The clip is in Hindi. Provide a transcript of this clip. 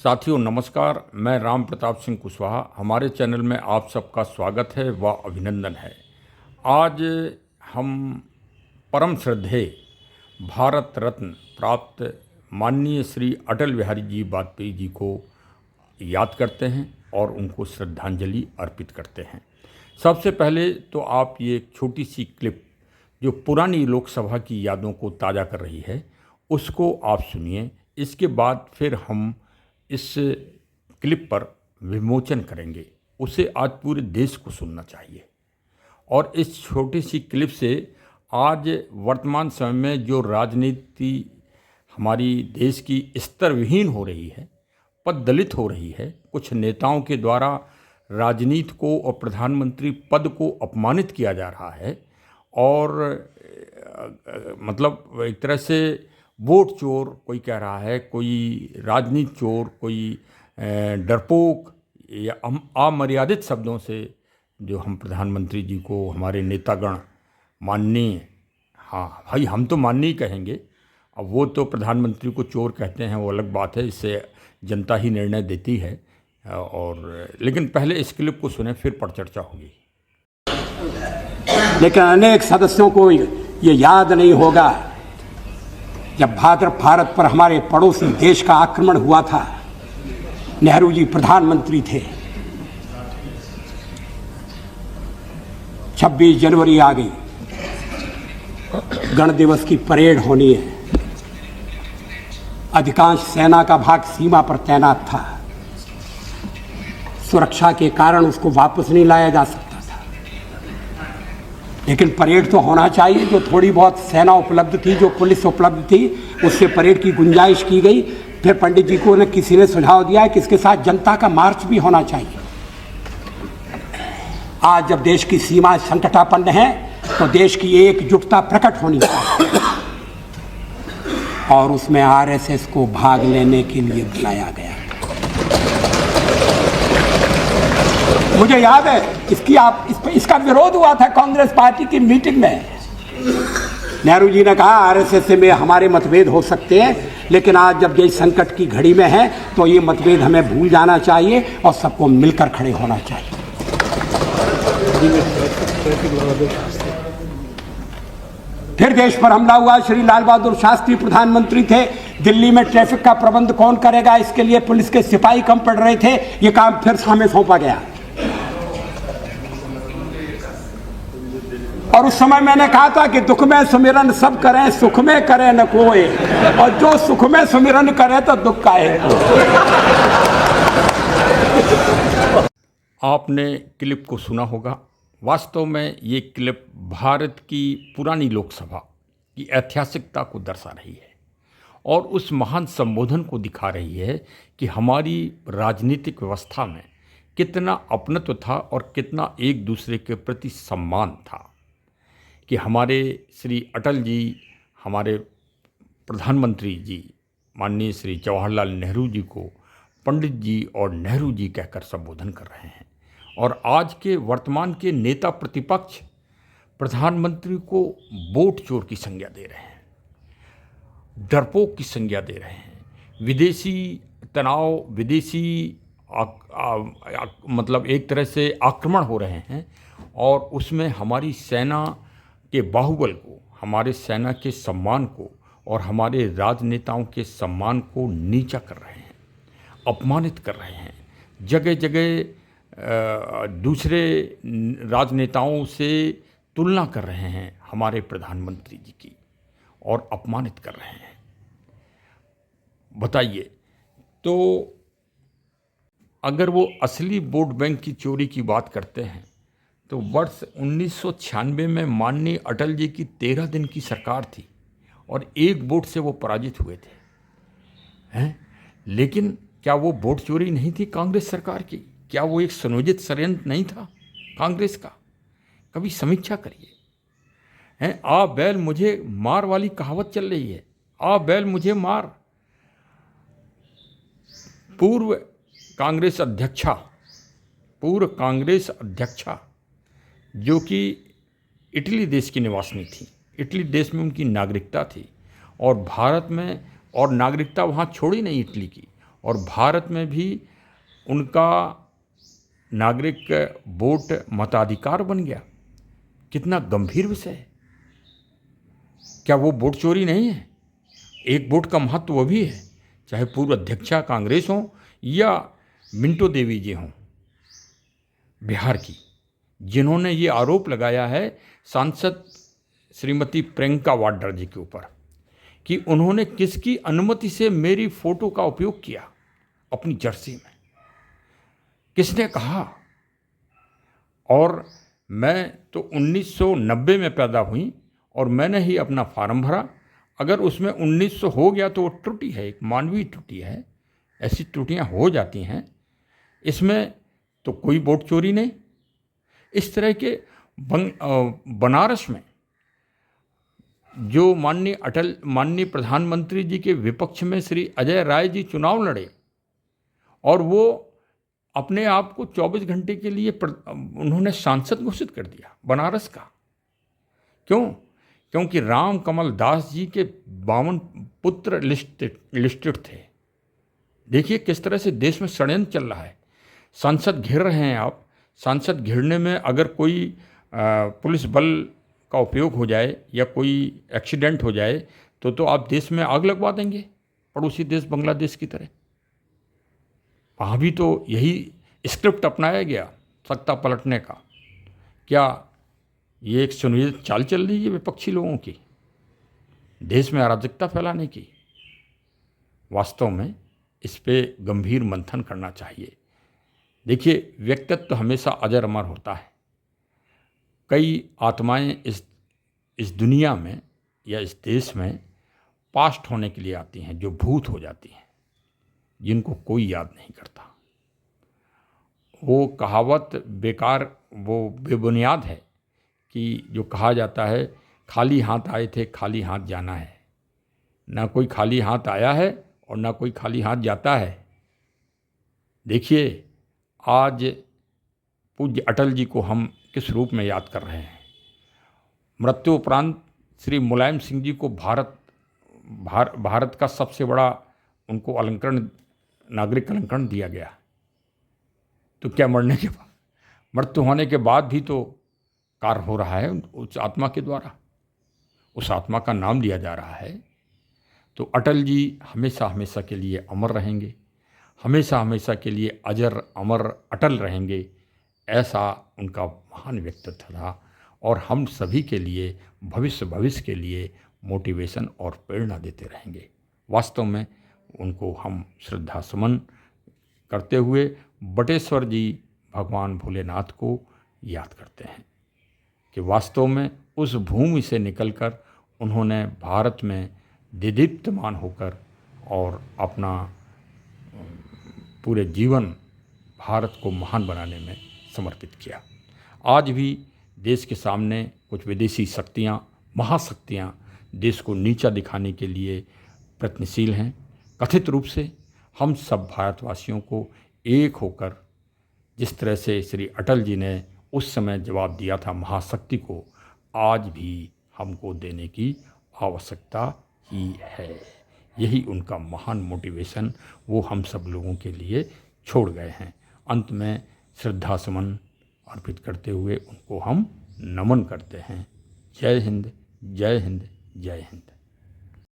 साथियों नमस्कार, मैं राम प्रताप सिंह कुशवाहा। हमारे चैनल में आप सबका स्वागत है व अभिनंदन है। आज हम परम श्रद्धेय भारत रत्न प्राप्त माननीय श्री अटल बिहारी जी वाजपेयी जी को याद करते हैं और उनको श्रद्धांजलि अर्पित करते हैं। सबसे पहले तो आप ये एक छोटी सी क्लिप जो पुरानी लोकसभा की यादों को ताज़ा कर रही है उसको आप सुनिए। इसके बाद फिर हम इस क्लिप पर विमोचन करेंगे। उसे आज पूरे देश को सुनना चाहिए। और इस छोटी सी क्लिप से आज वर्तमान समय में जो राजनीति हमारी देश की स्तर विहीन हो रही है, पद दलित हो रही है, कुछ नेताओं के द्वारा राजनीति को और प्रधानमंत्री पद को अपमानित किया जा रहा है और मतलब एक तरह से वोट चोर कोई कह रहा है, कोई राजनीति चोर, कोई डरपोक या अमर्यादित शब्दों से जो हम प्रधानमंत्री जी को, हमारे नेतागण माननीय, हाँ भाई हम तो माननीय कहेंगे, अब वो तो प्रधानमंत्री को चोर कहते हैं, वो अलग बात है, इससे जनता ही निर्णय देती है। और लेकिन पहले इस क्लिप को सुने फिर पर चर्चा होगी। लेकिन अनेक सदस्यों को ये याद नहीं होगा जब भारत पर हमारे पड़ोसी देश का आक्रमण हुआ था, नेहरू जी प्रधानमंत्री थे। 26 जनवरी आ गई, गण दिवस की परेड होनी है। अधिकांश सेना का भाग सीमा पर तैनात था। सुरक्षा के कारण उसको वापस नहीं लाया जा सकता था, लेकिन परेड तो होना चाहिए। जो थोड़ी बहुत सेना उपलब्ध थी, जो पुलिस उपलब्ध थी, उससे परेड की गुंजाइश की गई। फिर पंडित जी को किसी ने सुझाव दिया कि इसके साथ जनता का मार्च भी होना चाहिए। आज जब देश की सीमा संकटापन्न है तो देश की एकजुटता प्रकट होनी चाहिए और उसमें आरएसएस को भाग लेने के लिए बुलाया गया। मुझे याद है इसका विरोध हुआ था कांग्रेस पार्टी की मीटिंग में। नेहरू जी ने कहा आरएसएस से में हमारे मतभेद हो सकते हैं, लेकिन आज जब ये संकट की घड़ी में है तो ये मतभेद हमें भूल जाना चाहिए और सबको मिलकर खड़े होना चाहिए। फिर देश पर हमला हुआ। श्री लाल बहादुर शास्त्री प्रधानमंत्री थे। दिल्ली में ट्रैफिक का प्रबंध कौन करेगा, इसके लिए पुलिस के सिपाही कम पड़ रहे थे। ये काम फिर हमें सौंपा गया और उस समय मैंने कहा था कि दुख में सुमिरन सब करें, सुख में करें न कोई, और जो सुख में सुमिरन करे तो दुख का है। आपने क्लिप को सुना होगा। वास्तव में ये क्लिप भारत की पुरानी लोकसभा की ऐतिहासिकता को दर्शा रही है और उस महान संबोधन को दिखा रही है कि हमारी राजनीतिक व्यवस्था में कितना अपनत्व था और कितना एक दूसरे के प्रति सम्मान था। कि हमारे श्री अटल जी, हमारे प्रधानमंत्री जी माननीय श्री जवाहरलाल नेहरू जी को पंडित जी और नेहरू जी कहकर संबोधन कर रहे हैं और आज के वर्तमान के नेता प्रतिपक्ष प्रधानमंत्री को वोट चोर की संज्ञा दे रहे हैं, डरपोक की संज्ञा दे रहे हैं। विदेशी तनाव, विदेशी मतलब एक तरह से आक्रमण हो रहे हैं और उसमें हमारी सेना के बाहुबल को, हमारे सेना के सम्मान को और हमारे राजनेताओं के सम्मान को नीचा कर रहे हैं, अपमानित कर रहे हैं। जगह जगह दूसरे राजनेताओं से तुलना कर रहे हैं हमारे प्रधानमंत्री जी की और अपमानित कर रहे हैं। बताइए, तो अगर वो असली वोट बैंक की चोरी की बात करते हैं तो वर्ष 1996 में माननीय अटल जी की 13 दिन की सरकार थी और एक वोट से वो पराजित हुए थे हैं। लेकिन क्या वो वोट चोरी नहीं थी कांग्रेस सरकार की? क्या वो एक सुनियोजित षड्यंत्र नहीं था कांग्रेस का? कभी समीक्षा करिए। हैं, आ बैल मुझे मार वाली कहावत चल रही है, आ बैल मुझे मार। पूर्व कांग्रेस अध्यक्षा जो कि इटली देश की निवासिनी थी, इटली देश में उनकी नागरिकता थी और भारत में, और नागरिकता वहाँ छोड़ी नहीं इटली की, और भारत में भी उनका नागरिक वोट मताधिकार बन गया। कितना गंभीर विषय है। क्या वो वोट चोरी नहीं है? एक वोट का महत्व वो भी है, चाहे पूर्व अध्यक्षा कांग्रेस हो या मिंटो देवी जी हों बिहार की, जिन्होंने ये आरोप लगाया है सांसद श्रीमती प्रियंका वाड्रा जी के ऊपर कि उन्होंने किसकी अनुमति से मेरी फोटो का उपयोग किया अपनी जर्सी में, किसने कहा। और मैं तो 1990 में पैदा हुई और मैंने ही अपना फार्म भरा। अगर उसमें 1900 हो गया तो वो त्रुटि है, एक मानवीय त्रुटि है। ऐसी त्रुटियां हो जाती हैं, इसमें तो कोई वोट चोरी नहीं। इस तरह के बनारस में जो माननीय प्रधानमंत्री जी के विपक्ष में श्री अजय राय जी चुनाव लड़े और वो अपने आप को 24 घंटे के लिए उन्होंने सांसद घोषित कर दिया बनारस का। क्यों? क्योंकि राम कमल दास जी के 52 पुत्र लिस्टेड थे। देखिए किस तरह से देश में षड्यंत्र चल रहा है। सांसद घेर रहे हैं आप। सांसद घेरने में अगर कोई पुलिस बल का उपयोग हो जाए या कोई एक्सीडेंट हो जाए तो आप देश में आग लगवा देंगे, पड़ोसी देश बांग्लादेश की तरह। वहाँ भी तो यही स्क्रिप्ट अपनाया गया सत्ता पलटने का। क्या ये एक सुनियोजित चाल चल रही है विपक्षी लोगों की, देश में अराजकता फैलाने की? वास्तव में इस पे गंभीर मंथन करना चाहिए। देखिए, व्यक्तित्व तो हमेशा अजर अमर होता है। कई आत्माएं इस दुनिया में या इस देश में पास्ट होने के लिए आती हैं, जो भूत हो जाती हैं, जिनको कोई याद नहीं करता। वो कहावत बेकार, वो बेबुनियाद है कि जो कहा जाता है खाली हाथ आए थे खाली हाथ जाना है। ना कोई खाली हाथ आया है और ना कोई खाली हाथ जाता है। देखिए, आज पूज्य अटल जी को हम किस रूप में याद कर रहे हैं। मृत्यु उपरांत श्री मुलायम सिंह जी को भारत का सबसे बड़ा उनको अलंकरण, नागरिक अलंकरण दिया गया। तो क्या मरने के बाद, मृत्यु होने के बाद भी तो कार्य हो रहा है उस आत्मा के द्वारा, उस आत्मा का नाम लिया जा रहा है। तो अटल जी हमेशा हमेशा के लिए अमर रहेंगे, हमेशा हमेशा के लिए अजर अमर अटल रहेंगे। ऐसा उनका महान व्यक्तित्व था और हम सभी के लिए भविष्य के लिए मोटिवेशन और प्रेरणा देते रहेंगे। वास्तव में उनको हम श्रद्धा सुमन करते हुए बटेश्वर जी भगवान भोलेनाथ को याद करते हैं कि वास्तव में उस भूमि से निकलकर उन्होंने भारत में दीदीप्तमान होकर और अपना पूरे जीवन भारत को महान बनाने में समर्पित किया। आज भी देश के सामने कुछ विदेशी शक्तियाँ, महाशक्तियाँ देश को नीचा दिखाने के लिए प्रयत्नशील हैं। कथित रूप से हम सब भारतवासियों को एक होकर, जिस तरह से श्री अटल जी ने उस समय जवाब दिया था महाशक्ति को, आज भी हमको देने की आवश्यकता ही है। यही उनका महान मोटिवेशन वो हम सब लोगों के लिए छोड़ गए हैं। अंत में श्रद्धा सुमन अर्पित करते हुए उनको हम नमन करते हैं। जय हिंद, जय हिंद, जय हिंद।